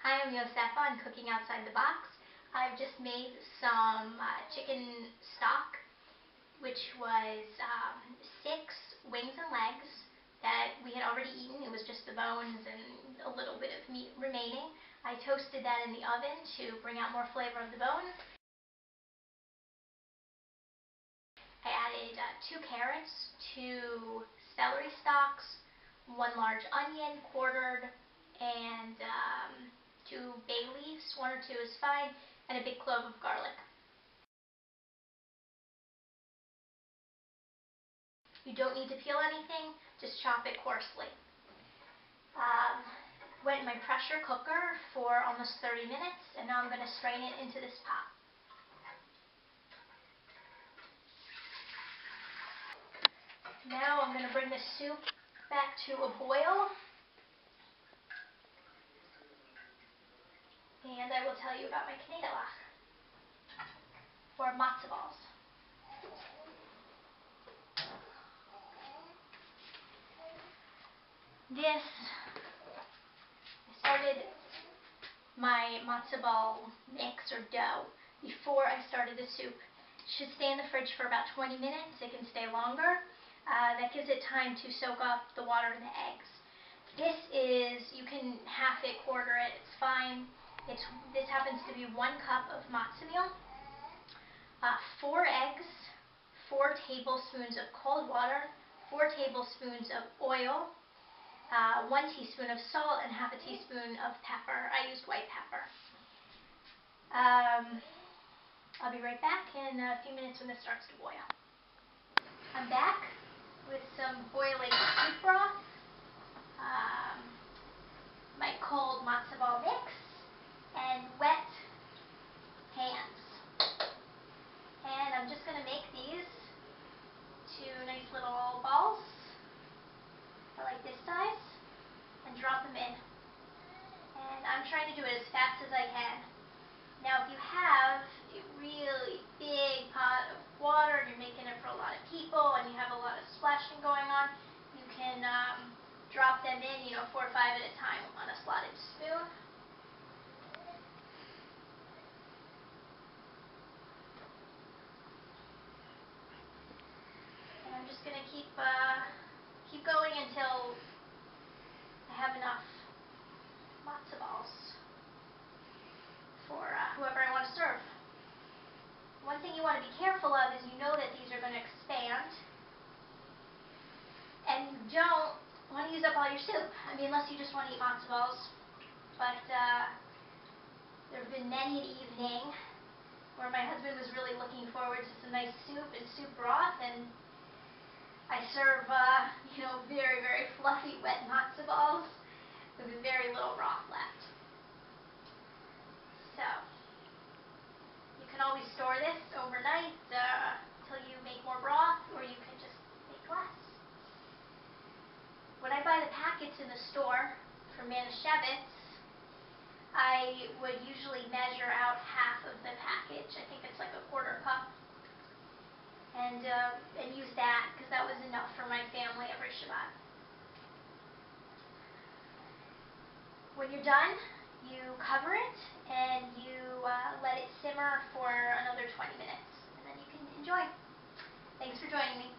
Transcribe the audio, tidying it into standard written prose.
Hi, I'm Yosefa. I'm cooking outside the box. I've just made some chicken stock, which was 6 wings and legs that we had already eaten. It was just the bones and a little bit of meat remaining. I toasted that in the oven to bring out more flavor of the bones. I added 2 carrots, 2 celery stalks, 1 large onion quartered, and 2 bay leaves, 1 or 2 is fine, and a big clove of garlic. You don't need to peel anything, just chop it coarsely. Went in my pressure cooker for almost 30 minutes, and now I'm going to strain it into this pot. Now I'm going to bring the soup back to a boil, and I will tell you about my knedlach, or matzo balls. I started my matzo ball mix or dough before I started the soup. It should stay in the fridge for about 20 minutes. It can stay longer. That gives it time to soak up the water in the eggs. This is, you can half it, quarter it, it's fine. This happens to be 1 cup of matzo meal, 4 eggs, 4 tablespoons of cold water, 4 tablespoons of oil, 1 teaspoon of salt, and half a teaspoon of pepper. I used white pepper. I'll be right back in a few minutes when this starts to boil. I'm back with some boiling soup broth, my cold matzo ball mix, and wet hands. And I'm just going to make these 2 nice little balls. I like this size, and drop them in. And I'm trying to do it as fast as I can. Now, if you have a really big pot of water and you're making it for a lot of people and you have a lot of splashing going on, you can drop them in, 4 or 5 at a time on a slotted spoon. And I'm just going to keep going until I have enough matzo balls for whoever I want to serve. One thing you want to be careful of is you know that these are going to expand, and you don't want to use up all your soup. I mean, unless you just want to eat matzo balls. But there have been many an evening where my husband was really looking forward to some nice soup and soup broth, and I serve, very, very fluffy wet matzo balls with very little broth left. So, you can always store this overnight till you make more broth, or you can just make less. When I buy the packets in the store for Manischewitz, I would usually measure out half of the package. I think it's like a 1/4 cup. And use that, because that was enough for my family every Shabbat. When you're done, you cover it and you let it simmer for another 20 minutes, and then you can enjoy. Thanks for joining me.